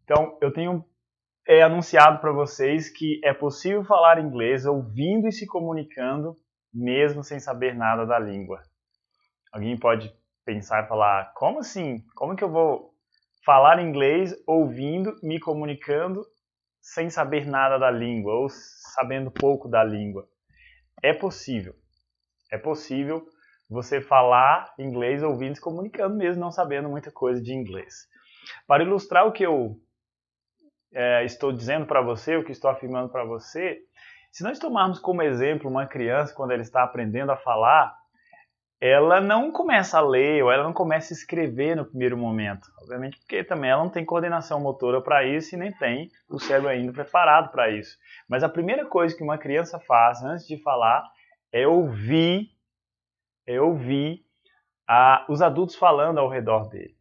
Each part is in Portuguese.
Então, eu tenho anunciado para vocês que é possível falar inglês ouvindo e se comunicando, mesmo sem saber nada da língua. Alguém pode pensar e falar, como assim? Como que eu vou falar inglês ouvindo, me comunicando, sem saber nada da língua, ou sabendo pouco da língua? É possível. É possível você falar inglês ouvindo e se comunicando, mesmo não sabendo muita coisa de inglês. Para ilustrar o que eu estou dizendo para você, o que estou afirmando para você, se nós tomarmos como exemplo uma criança quando ela está aprendendo a falar, ela não começa a ler ou ela não começa a escrever no primeiro momento. Obviamente porque também ela não tem coordenação motora para isso e nem tem o cérebro ainda preparado para isso. Mas a primeira coisa que uma criança faz antes de falar é ouvir os adultos falando ao redor dele.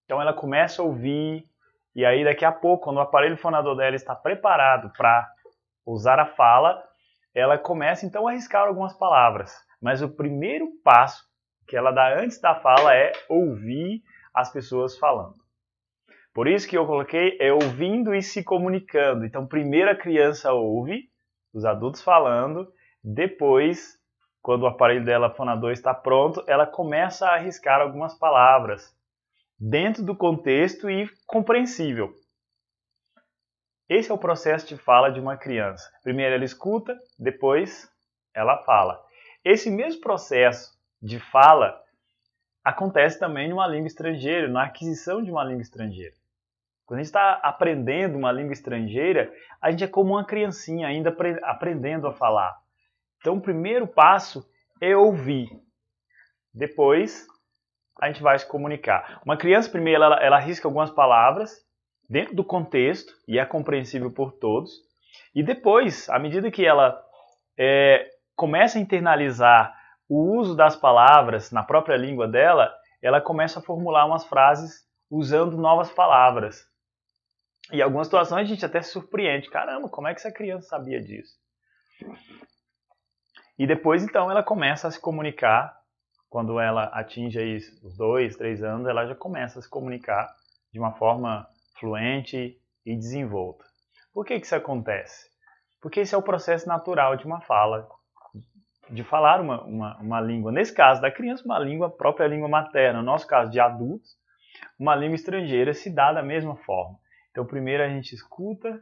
Então ela começa a ouvir e aí daqui a pouco, quando o aparelho fonador dela está preparado para usar a fala, ela começa então a arriscar algumas palavras. Mas o primeiro passo que ela dá antes da fala é ouvir as pessoas falando. Por isso que eu coloquei ouvindo e se comunicando. Então primeiro a criança ouve os adultos falando, depois, quando o aparelho dela fonador está pronto, ela começa a arriscar algumas palavras dentro do contexto e compreensível. Esse é o processo de fala de uma criança. Primeiro ela escuta, depois ela fala. Esse mesmo processo de fala acontece também numa língua estrangeira, na aquisição de uma língua estrangeira. Quando a gente está aprendendo uma língua estrangeira, a gente é como uma criancinha ainda aprendendo a falar. Então o primeiro passo é ouvir. Depois a gente vai se comunicar. Uma criança primeiro ela arrisca algumas palavras dentro do contexto e é compreensível por todos. E depois, à medida que ela começa a internalizar o uso das palavras na própria língua dela, ela começa a formular umas frases usando novas palavras. E em algumas situações a gente até se surpreende. Caramba, como é que essa criança sabia disso? E depois, então, ela começa a se comunicar. Quando ela atinge aí os 2, 3 anos, ela já começa a se comunicar de uma forma fluente e desenvolta. Por que isso acontece? Porque esse é o processo natural de uma fala, de falar uma língua. Nesse caso da criança, uma língua, a própria língua materna. No nosso caso de adultos, uma língua estrangeira se dá da mesma forma. Então, primeiro a gente escuta,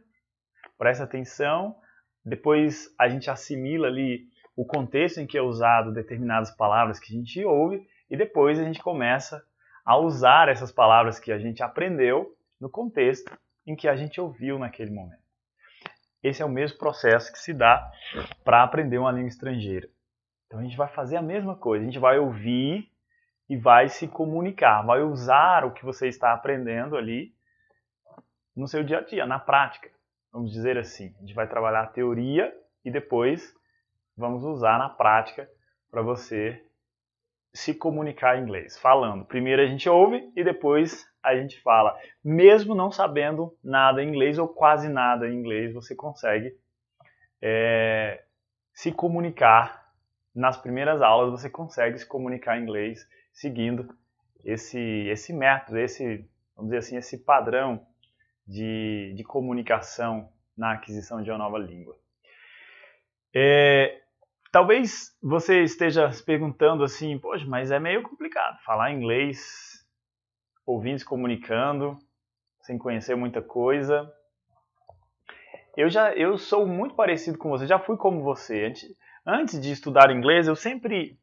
presta atenção, depois a gente assimila ali o contexto em que é usado determinadas palavras que a gente ouve e depois a gente começa a usar essas palavras que a gente aprendeu no contexto em que a gente ouviu naquele momento. Esse é o mesmo processo que se dá para aprender uma língua estrangeira. Então a gente vai fazer a mesma coisa, a gente vai ouvir e vai se comunicar, vai usar o que você está aprendendo ali no seu dia a dia, na prática. Vamos dizer assim, a gente vai trabalhar a teoria e depois vamos usar na prática para você se comunicar em inglês, falando. Primeiro a gente ouve e depois a gente fala. Mesmo não sabendo nada em inglês ou quase nada em inglês, você consegue se comunicar. Nas primeiras aulas você consegue se comunicar em inglês seguindo esse método, vamos dizer assim, esse padrão de comunicação na aquisição de uma nova língua. Talvez você esteja se perguntando assim, poxa, mas é meio complicado falar inglês, ouvindo, se comunicando, sem conhecer muita coisa. Eu sou muito parecido com você, já fui como você. Antes de estudar inglês, eu sempre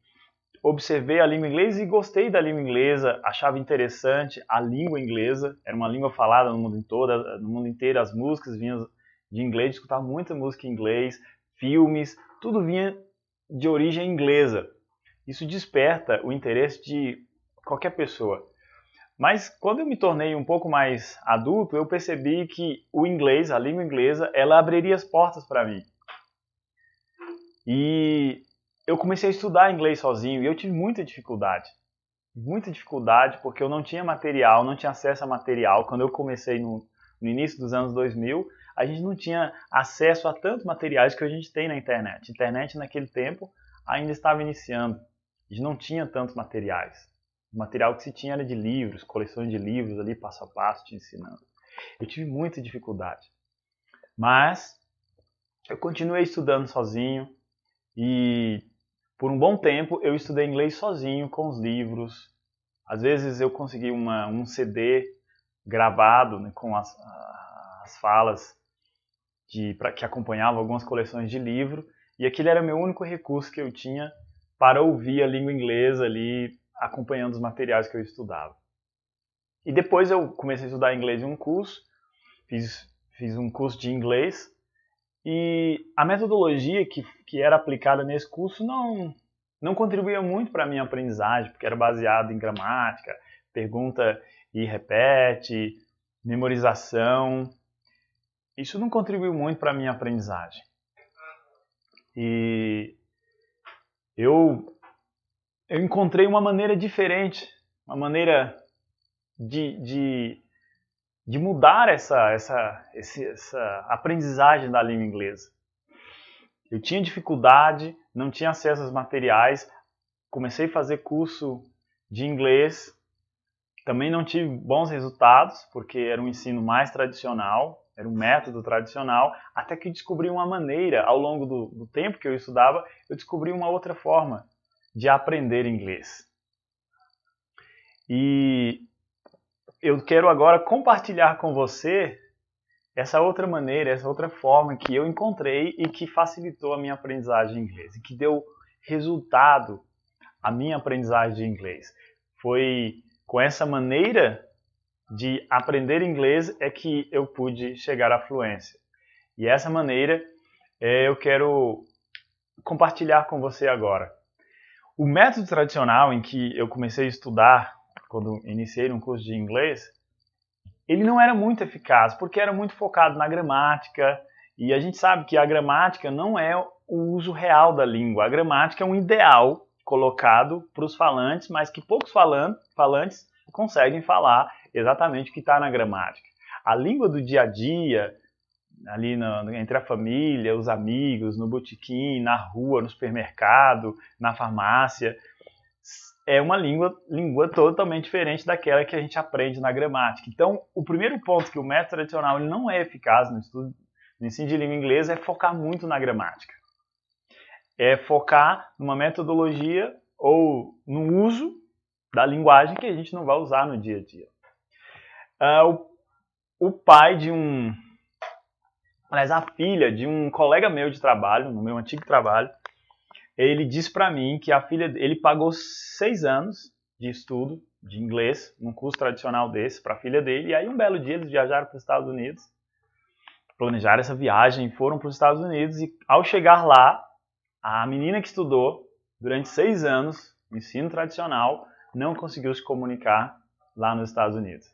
observei a língua inglesa e gostei da língua inglesa, achava interessante a língua inglesa, era uma língua falada no mundo inteiro, as músicas vinham de inglês, escutava muita música em inglês, filmes, tudo vinha de origem inglesa. Isso desperta o interesse de qualquer pessoa. Mas quando eu me tornei um pouco mais adulto, eu percebi que o inglês, a língua inglesa, ela abriria as portas para mim. E eu comecei a estudar inglês sozinho e eu tive muita dificuldade. Muita dificuldade porque eu não tinha material, não tinha acesso a material. Quando eu comecei no início dos anos 2000, a gente não tinha acesso a tantos materiais que a gente tem na internet. A internet naquele tempo ainda estava iniciando. A gente não tinha tantos materiais. O material que se tinha era de livros, coleções de livros ali, passo a passo, te ensinando. Eu tive muita dificuldade. Mas eu continuei estudando sozinho e por um bom tempo eu estudei inglês sozinho com os livros. Às vezes eu consegui um CD gravado, né, com as falas que acompanhavam algumas coleções de livro, e aquele era o meu único recurso que eu tinha para ouvir a língua inglesa ali, acompanhando os materiais que eu estudava. E depois eu comecei a estudar inglês em um curso, fiz um curso de inglês, e a metodologia que era aplicada nesse curso não contribuía muito para a minha aprendizagem, porque era baseado em gramática, pergunta e repete, memorização. Isso não contribuiu muito para a minha aprendizagem. E eu encontrei uma maneira diferente, uma maneira de mudar essa aprendizagem da língua inglesa. Eu tinha dificuldade, não tinha acesso aos materiais, comecei a fazer curso de inglês, também não tive bons resultados, porque era um ensino mais tradicional, era um método tradicional, até que descobri uma maneira, ao longo do tempo que eu estudava, eu descobri uma outra forma de aprender inglês. E eu quero agora compartilhar com você essa outra maneira, essa outra forma que eu encontrei e que facilitou a minha aprendizagem de inglês, e que deu resultado à minha aprendizagem de inglês. Foi com essa maneira de aprender inglês é que eu pude chegar à fluência. E essa maneira eu quero compartilhar com você agora. O método tradicional em que eu comecei a estudar, quando iniciei um curso de inglês, ele não era muito eficaz, porque era muito focado na gramática, e a gente sabe que a gramática não é o uso real da língua. A gramática é um ideal colocado para os falantes, mas que poucos falantes conseguem falar exatamente o que está na gramática. A língua do dia a dia, ali entre a família, os amigos, no botequim, na rua, no supermercado, na farmácia, é uma língua totalmente diferente daquela que a gente aprende na gramática. Então, o primeiro ponto que o método tradicional ele não é eficaz no ensino de língua inglesa é focar muito na gramática. É focar numa metodologia ou no uso da linguagem que a gente não vai usar no dia a dia. O pai a filha de um colega meu de trabalho, no meu antigo trabalho, ele disse para mim que a filha ele pagou 6 anos de estudo de inglês, num curso tradicional desse, para a filha dele, e aí um belo dia eles viajaram para os Estados Unidos, planejaram essa viagem, foram para os Estados Unidos, e ao chegar lá, a menina que estudou durante 6 anos, ensino tradicional, não conseguiu se comunicar lá nos Estados Unidos.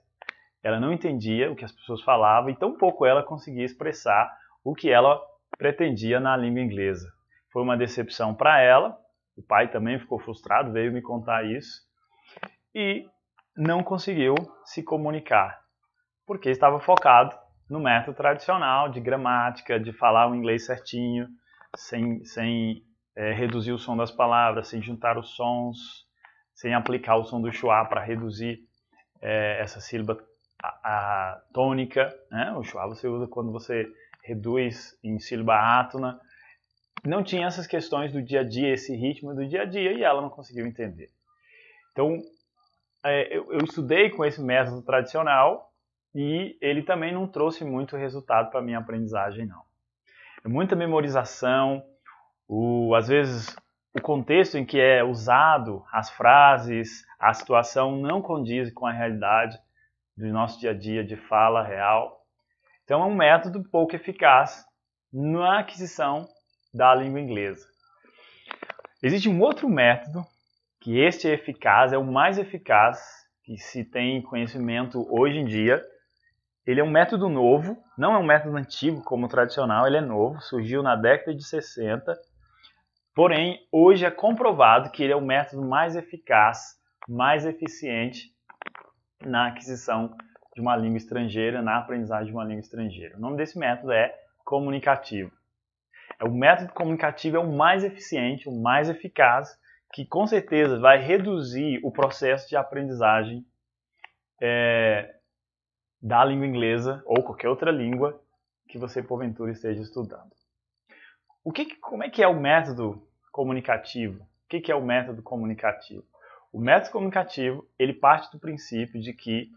Ela não entendia o que as pessoas falavam e tampouco ela conseguia expressar o que ela pretendia na língua inglesa. Foi uma decepção para ela, o pai também ficou frustrado, veio me contar isso, e não conseguiu se comunicar, porque estava focado no método tradicional de gramática, de falar o inglês certinho, sem reduzir o som das palavras, sem juntar os sons, sem aplicar o som do schwa para reduzir essa sílaba a tônica, né? O schwa você usa quando você reduz em sílaba átona. Não tinha essas questões do dia a dia, esse ritmo do dia a dia, e ela não conseguiu entender. Então, eu estudei com esse método tradicional e ele também não trouxe muito resultado para a minha aprendizagem, não. É muita memorização, às vezes o contexto em que é usado, as frases, a situação não condiz com a realidade do nosso dia a dia de fala real. Então é um método pouco eficaz na aquisição da língua inglesa. Existe um outro método, que este é eficaz, é o mais eficaz que se tem conhecimento hoje em dia. Ele é um método novo, não é um método antigo como o tradicional, ele é novo, surgiu na década de 60, porém hoje é comprovado que ele é o método mais eficaz, mais eficiente na aquisição de uma língua estrangeira, na aprendizagem de uma língua estrangeira. O nome desse método é comunicativo. O método comunicativo é o mais eficiente, o mais eficaz, que com certeza vai reduzir o processo de aprendizagem da língua inglesa ou qualquer outra língua que você porventura esteja estudando. Como é que é o método comunicativo? O que é o método comunicativo? O método comunicativo, ele parte do princípio de que,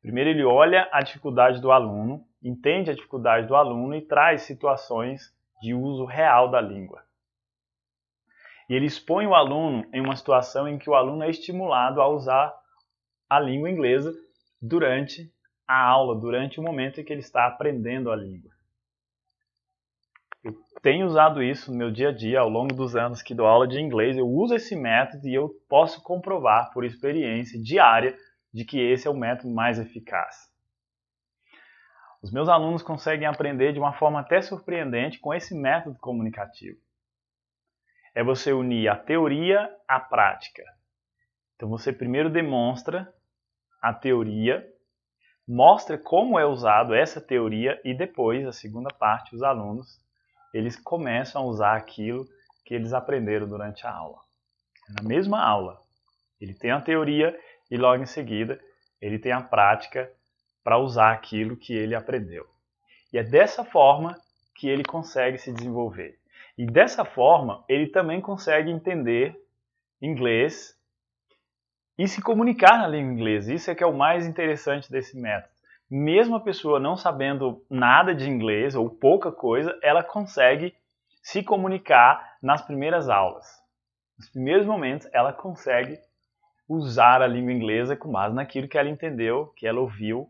primeiro, ele olha a dificuldade do aluno, entende a dificuldade do aluno e traz situações de uso real da língua. E ele expõe o aluno em uma situação em que o aluno é estimulado a usar a língua inglesa durante a aula, durante o momento em que ele está aprendendo a língua. Eu tenho usado isso no meu dia a dia, ao longo dos anos que dou aula de inglês, eu uso esse método e eu posso comprovar por experiência diária de que esse é o método mais eficaz. Os meus alunos conseguem aprender de uma forma até surpreendente com esse método comunicativo. É você unir a teoria à prática. Então você primeiro demonstra a teoria, mostra como é usado essa teoria e depois, a segunda parte, os alunos, eles começam a usar aquilo que eles aprenderam durante a aula. Na mesma aula, ele tem a teoria e logo em seguida ele tem a prática para usar aquilo que ele aprendeu. E é dessa forma que ele consegue se desenvolver. E dessa forma, ele também consegue entender inglês e se comunicar na língua inglesa. Isso é que é o mais interessante desse método. Mesmo a pessoa não sabendo nada de inglês ou pouca coisa, ela consegue se comunicar nas primeiras aulas. Nos primeiros momentos, ela consegue usar a língua inglesa com base naquilo que ela entendeu, que ela ouviu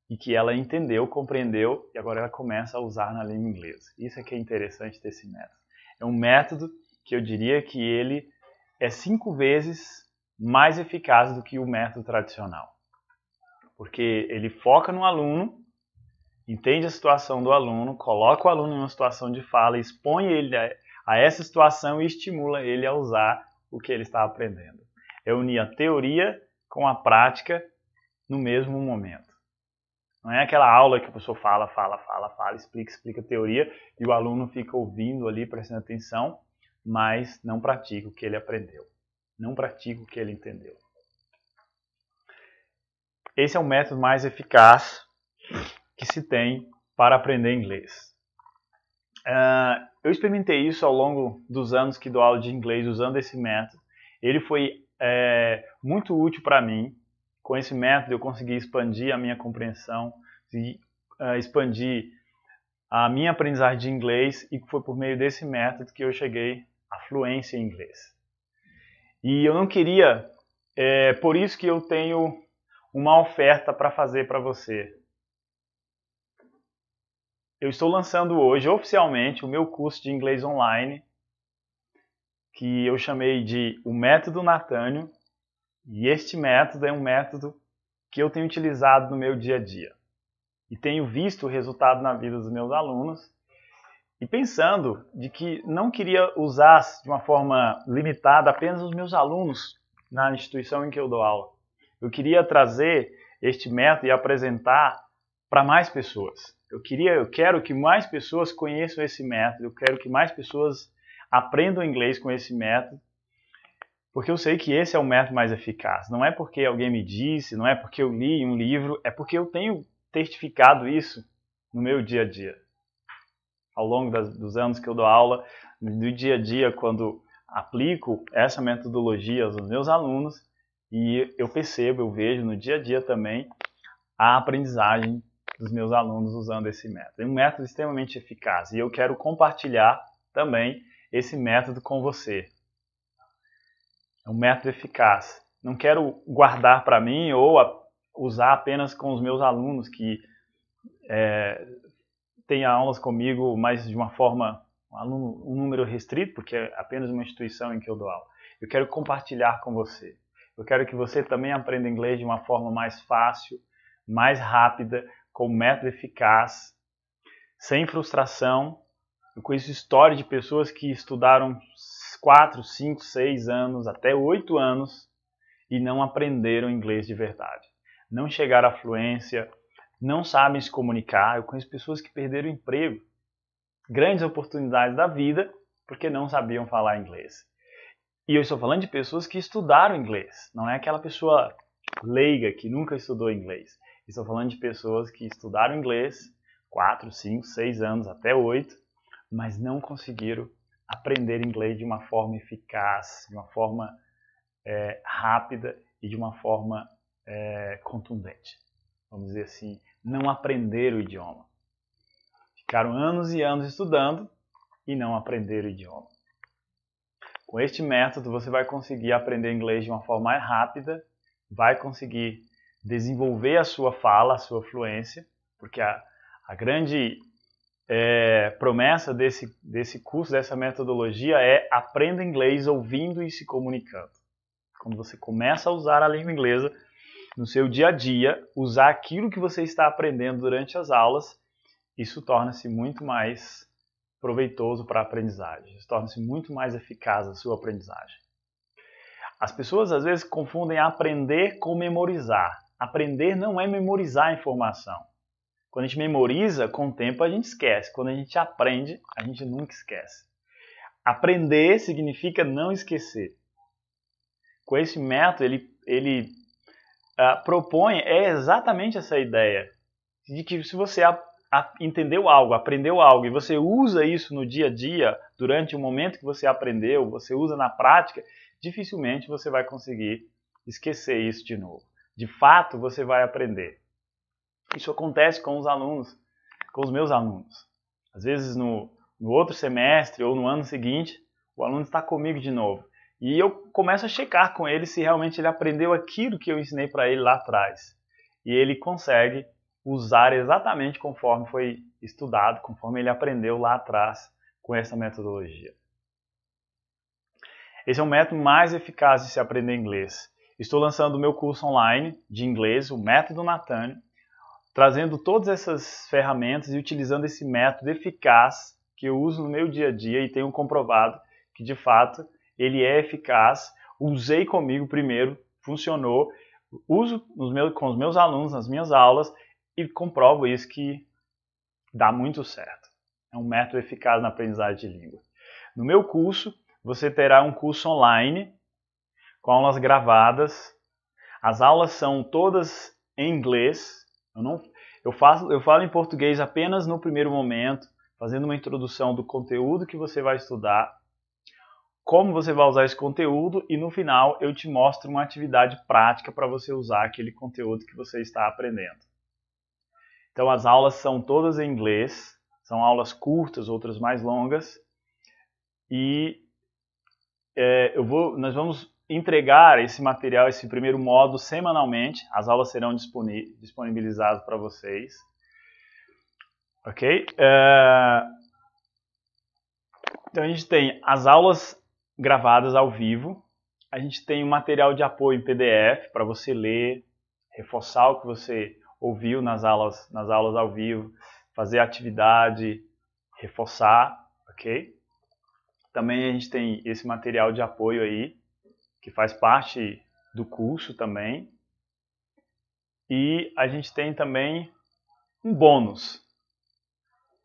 e que ela entendeu, compreendeu e agora ela começa a usar na língua inglesa. Isso é que é interessante desse método. É um método que eu diria que ele é 5 vezes mais eficaz do que o método tradicional. Porque ele foca no aluno, entende a situação do aluno, coloca o aluno em uma situação de fala, expõe ele a essa situação e estimula ele a usar o que ele está aprendendo. É unir a teoria com a prática no mesmo momento. Não é aquela aula que a pessoa fala, explica a teoria e o aluno fica ouvindo ali, prestando atenção, mas não pratica o que ele aprendeu. Não pratica o que ele entendeu. Esse é o método mais eficaz que se tem para aprender inglês. Eu experimentei isso ao longo dos anos que dou aula de inglês usando esse método. Ele foi muito útil para mim. Com esse método eu consegui expandir a minha compreensão, expandir a minha aprendizagem de inglês e foi por meio desse método que eu cheguei à fluência em inglês. E eu não queria, por isso que eu tenho uma oferta para fazer para você. Eu estou lançando hoje oficialmente o meu curso de inglês online, que eu chamei de o Método Nathânio, e este método é um método que eu tenho utilizado no meu dia a dia. E tenho visto o resultado na vida dos meus alunos, e pensando de que não queria usar de uma forma limitada apenas os meus alunos na instituição em que eu dou aula. Eu queria trazer este método e apresentar para mais pessoas. Eu quero que mais pessoas conheçam esse método, eu quero que mais pessoas aprendam inglês com esse método, porque eu sei que esse é o método mais eficaz. Não é porque alguém me disse, não é porque eu li em um livro, é porque eu tenho testificado isso no meu dia a dia. Ao longo dos anos que eu dou aula, no dia a dia, quando aplico essa metodologia aos meus alunos, e eu percebo, eu vejo no dia a dia também a aprendizagem dos meus alunos usando esse método. É um método extremamente eficaz e eu quero compartilhar também esse método com você. É um método eficaz. Não quero guardar para mim ou usar apenas com os meus alunos que têm aulas comigo, mas de uma forma, um número restrito, porque é apenas uma instituição em que eu dou aula. Eu quero compartilhar com você. Eu quero que você também aprenda inglês de uma forma mais fácil, mais rápida, com um método eficaz, sem frustração. Eu conheço história de pessoas que estudaram 4, 5, 6 anos, até 8 anos e não aprenderam inglês de verdade. Não chegaram à fluência, não sabem se comunicar. Eu conheço pessoas que perderam emprego, grandes oportunidades da vida, porque não sabiam falar inglês. E eu estou falando de pessoas que estudaram inglês, não é aquela pessoa leiga que nunca estudou inglês. Estou falando de pessoas que estudaram inglês 4, 5, 6 anos, até 8, mas não conseguiram aprender inglês de uma forma eficaz, de uma forma rápida e de uma forma contundente. Vamos dizer assim, não aprenderam o idioma. Ficaram anos e anos estudando e não aprenderam o idioma. Com este método você vai conseguir aprender inglês de uma forma mais rápida, vai conseguir desenvolver a sua fala, a sua fluência, porque a grande promessa desse curso, dessa metodologia é aprenda inglês ouvindo e se comunicando. Quando você começa a usar a língua inglesa no seu dia a dia, usar aquilo que você está aprendendo durante as aulas, isso torna-se muito mais proveitoso para a aprendizagem, isso torna-se muito mais eficaz a sua aprendizagem. As pessoas às vezes confundem aprender com memorizar. Aprender não é memorizar a informação. Quando a gente memoriza, com o tempo a gente esquece. Quando a gente aprende, a gente nunca esquece. Aprender significa não esquecer. Com esse método, ele propõe exatamente essa ideia de que se você entendeu algo, aprendeu algo e você usa isso no dia a dia, durante o momento que você aprendeu, você usa na prática, dificilmente você vai conseguir esquecer isso de novo. De fato, você vai aprender. Isso acontece com os alunos, com os meus alunos. Às vezes no outro semestre ou no ano seguinte, o aluno está comigo de novo. E eu começo a checar com ele se realmente ele aprendeu aquilo que eu ensinei para ele lá atrás. E ele consegue usar exatamente conforme foi estudado, conforme ele aprendeu lá atrás com essa metodologia. Esse é o método mais eficaz de se aprender inglês. Estou lançando o meu curso online de inglês, o Método Nathaniel, trazendo todas essas ferramentas e utilizando esse método eficaz que eu uso no meu dia a dia e tenho comprovado que, de fato, ele é eficaz. Usei comigo primeiro, funcionou, uso com os meus alunos nas minhas aulas e comprovo isso que dá muito certo. É um método eficaz na aprendizagem de língua. No meu curso, você terá um curso online com aulas gravadas. As aulas são todas em inglês. Eu falo em português apenas no primeiro momento, fazendo uma introdução do conteúdo que você vai estudar, como você vai usar esse conteúdo e no final eu te mostro uma atividade prática para você usar aquele conteúdo que você está aprendendo. Então as aulas são todas em inglês, são aulas curtas, outras mais longas, e nós vamos entregar esse material, esse primeiro módulo semanalmente. As aulas serão disponibilizadas para vocês. Ok? Então a gente tem as aulas gravadas ao vivo. A gente tem um material de apoio em PDF para você ler, reforçar o que você ouviu nas aulas ao vivo, fazer atividade, reforçar, ok? Também a gente tem esse material de apoio aí, que faz parte do curso também. E a gente tem também um bônus.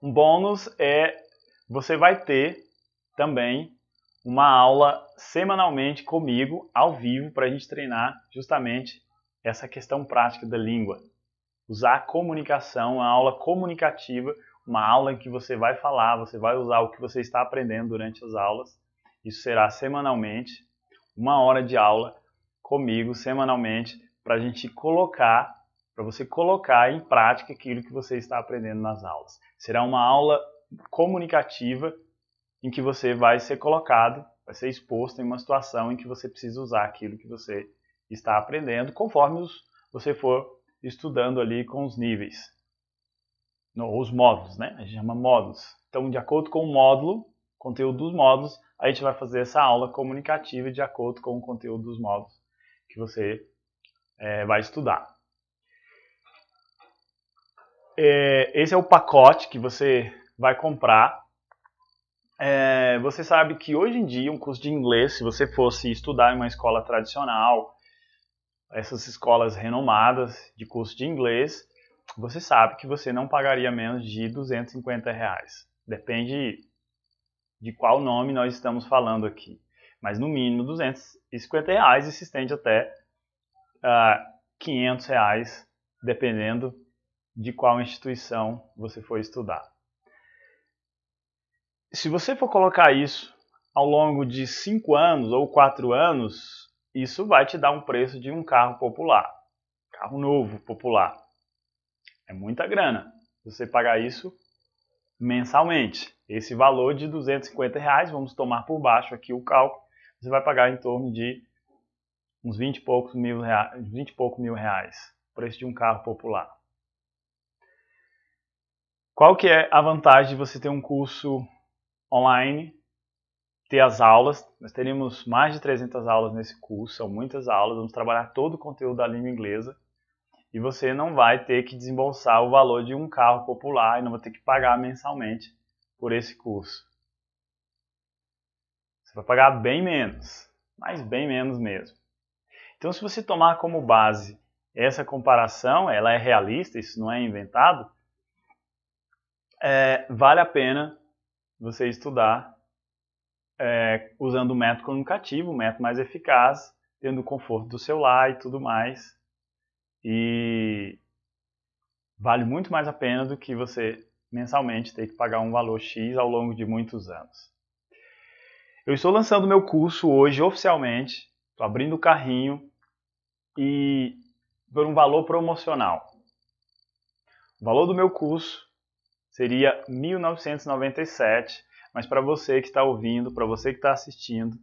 Um bônus você vai ter também uma aula semanalmente comigo, ao vivo, para a gente treinar justamente essa questão prática da língua. Usar a comunicação, uma aula comunicativa, uma aula em que você vai falar, você vai usar o que você está aprendendo durante as aulas. Isso será semanalmente, 1 hora de aula comigo semanalmente, para você colocar em prática aquilo que você está aprendendo nas aulas. Será uma aula comunicativa em que você vai ser colocado, vai ser exposto em uma situação em que você precisa usar aquilo que você está aprendendo, conforme você for estudando ali com os níveis. Os módulos, né? A gente chama módulos. Então, de acordo com o módulo, conteúdo dos módulos, a gente vai fazer essa aula comunicativa de acordo com o conteúdo dos módulos que você vai estudar. Esse é o pacote que você vai comprar. Você sabe que hoje em dia um curso de inglês, se você fosse estudar em uma escola tradicional, essas escolas renomadas de curso de inglês, você sabe que você não pagaria menos de R$250. Depende de qual nome nós estamos falando aqui. Mas no mínimo R$250 e se estende até R$500 dependendo de qual instituição você for estudar. Se você for colocar isso ao longo de 5 anos ou 4 anos, isso vai te dar um preço de um carro popular, carro novo, popular. É muita grana você pagar isso mensalmente. Esse valor de R$250, vamos tomar por baixo aqui o cálculo, você vai pagar em torno de uns 20 e poucos mil reais, preço de um carro popular. Qual que é a vantagem de você ter um curso online, ter as aulas? Nós teríamos mais de 300 aulas nesse curso, são muitas aulas, vamos trabalhar todo o conteúdo da língua inglesa e você não vai ter que desembolsar o valor de um carro popular e não vai ter que pagar mensalmente por esse curso. Você vai pagar bem menos, mas bem menos mesmo. Então, se você tomar como base essa comparação, ela é realista, isso não é inventado, vale a pena você estudar usando o método comunicativo, o método mais eficaz, tendo o conforto do seu lar e tudo mais. E vale muito mais a pena do que você mensalmente ter que pagar um valor X ao longo de muitos anos. Eu estou lançando meu curso hoje oficialmente, estou abrindo o carrinho e por um valor promocional. O valor do meu curso seria R$ 1.997, mas para você que está ouvindo, para você que está assistindo,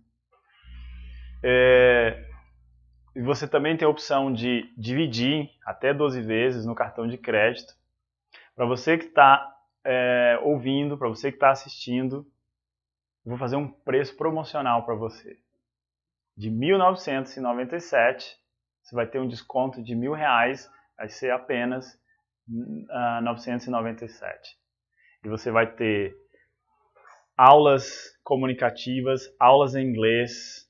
e você também tem a opção de dividir até 12 vezes no cartão de crédito. Para você que está ouvindo, para você que está assistindo, eu vou fazer um preço promocional para você. De R$ 1.997, você vai ter um desconto de R$1.000, vai ser apenas R$ 997. E você vai ter aulas comunicativas, aulas em inglês,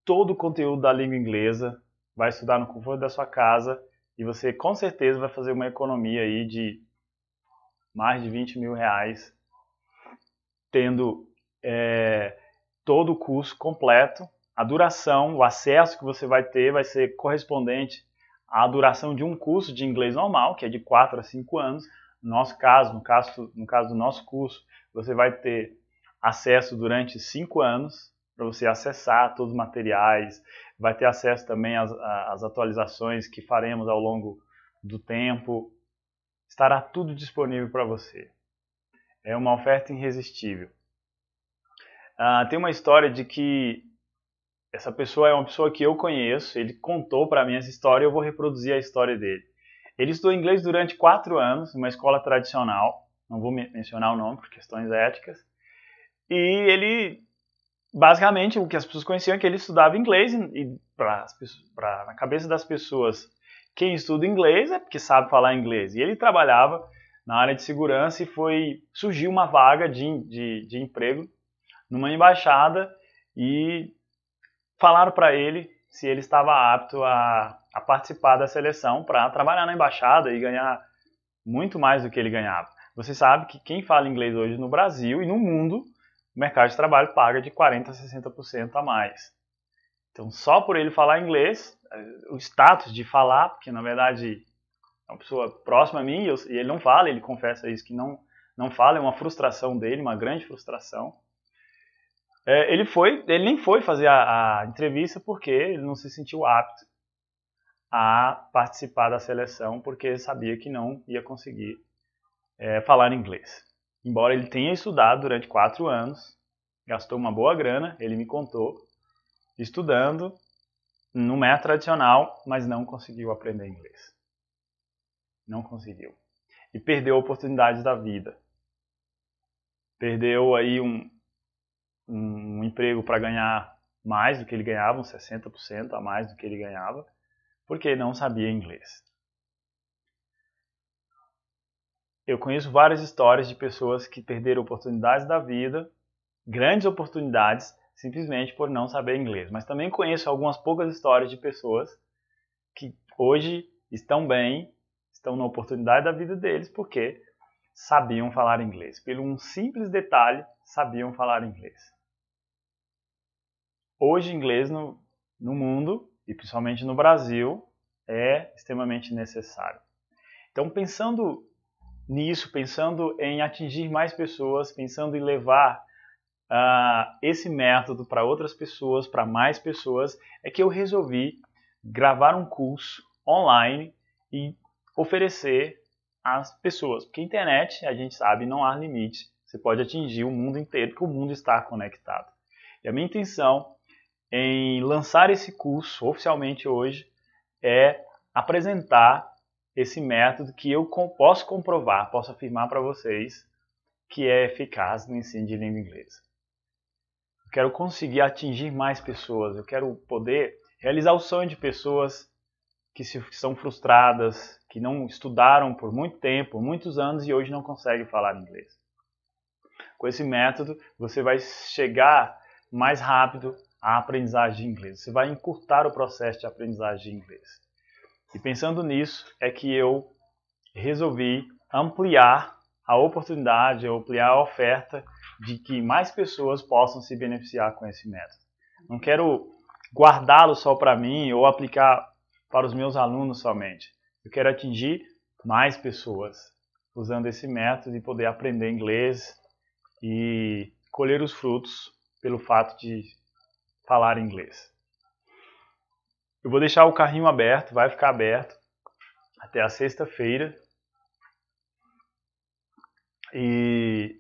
todo o conteúdo da língua inglesa, vai estudar no conforto da sua casa e você com certeza vai fazer uma economia aí de mais de R$20 mil, tendo todo o curso completo. A duração, o acesso que você vai ter vai ser correspondente à duração de um curso de inglês normal, que é de 4 a 5 anos. No nosso caso, no caso do nosso curso, você vai ter acesso durante 5 anos para você acessar todos os materiais, vai ter acesso também às atualizações que faremos ao longo do tempo. Estará tudo disponível para você. É uma oferta irresistível. Tem uma história de que essa pessoa é uma pessoa que eu conheço, ele contou para mim essa história e eu vou reproduzir a história dele. Ele estudou inglês durante 4 anos, numa escola tradicional, não vou mencionar o nome por questões éticas, e ele, basicamente, o que as pessoas conheciam é que ele estudava inglês e na cabeça das pessoas, quem estuda inglês é porque sabe falar inglês. E ele trabalhava na área de segurança e surgiu uma vaga de emprego numa embaixada e falaram para ele se ele estava apto a participar da seleção para trabalhar na embaixada e ganhar muito mais do que ele ganhava. Você sabe que quem fala inglês hoje no Brasil e no mundo, o mercado de trabalho paga de 40% a 60% a mais. Então, só por ele falar inglês, o status de falar, porque na verdade é uma pessoa próxima a mim e ele não fala, ele confessa isso que não fala, é uma frustração dele, uma grande frustração. Ele nem foi fazer a entrevista porque ele não se sentiu apto a participar da seleção, porque sabia que não ia conseguir falar inglês. Embora ele tenha estudado durante 4 anos, gastou uma boa grana, ele me contou, estudando no método tradicional, mas não conseguiu aprender inglês. Não conseguiu. E perdeu oportunidades da vida. Perdeu aí um emprego para ganhar mais do que ele ganhava, uns 60% a mais do que ele ganhava, porque ele não sabia inglês. Eu conheço várias histórias de pessoas que perderam oportunidades da vida, grandes oportunidades, simplesmente por não saber inglês. Mas também conheço algumas poucas histórias de pessoas que hoje estão bem, estão na oportunidade da vida deles porque sabiam falar inglês. Pelo um simples detalhe, sabiam falar inglês. Hoje, inglês no mundo, e principalmente no Brasil, é extremamente necessário. Então, pensando nisso, pensando em atingir mais pessoas, pensando em levar esse método para outras pessoas, para mais pessoas, é que eu resolvi gravar um curso online e oferecer às pessoas. Porque a internet, a gente sabe, não há limite. Você pode atingir o mundo inteiro, porque o mundo está conectado. E a minha intenção em lançar esse curso oficialmente hoje é apresentar esse método que eu posso comprovar, posso afirmar para vocês que é eficaz no ensino de língua inglesa. Eu quero conseguir atingir mais pessoas, eu quero poder realizar o sonho de pessoas que são frustradas, que não estudaram por muito tempo, muitos anos e hoje não conseguem falar inglês. Com esse método, você vai chegar mais rápido à aprendizagem de inglês. Você vai encurtar o processo de aprendizagem de inglês. E pensando nisso, é que eu resolvi ampliar a oportunidade, ampliar a oferta de que mais pessoas possam se beneficiar com esse método. Não quero guardá-lo só para mim ou aplicar para os meus alunos somente. Eu quero atingir mais pessoas usando esse método e poder aprender inglês e colher os frutos pelo fato de falar inglês. Eu vou deixar o carrinho aberto, vai ficar aberto até a sexta-feira. E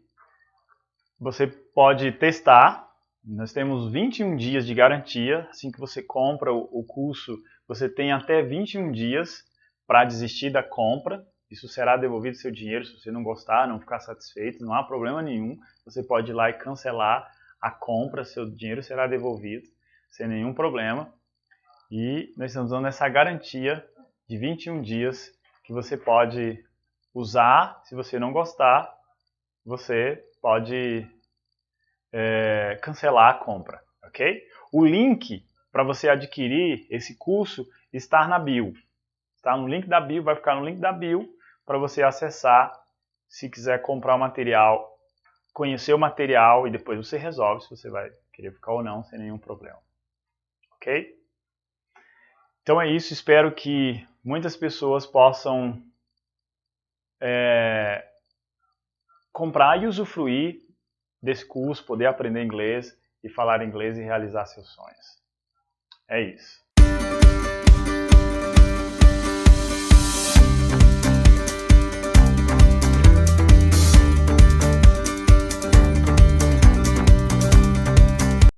você pode testar. Nós temos 21 dias de garantia. Assim que você compra o curso, você tem até 21 dias para desistir da compra. Isso será devolvido seu dinheiro se você não gostar, não ficar satisfeito, não há problema nenhum. Você pode ir lá e cancelar a compra, seu dinheiro será devolvido sem nenhum problema. E nós estamos dando essa garantia de 21 dias que você pode usar. Se você não gostar, você pode cancelar a compra, ok? O link para você adquirir esse curso está na bio. Está no link da bio, vai ficar no link da bio para você acessar se quiser comprar o material, conhecer o material e depois você resolve se você vai querer ficar ou não sem nenhum problema, ok? Então é isso, espero que muitas pessoas possam comprar e usufruir desse curso, poder aprender inglês e falar inglês e realizar seus sonhos. É isso.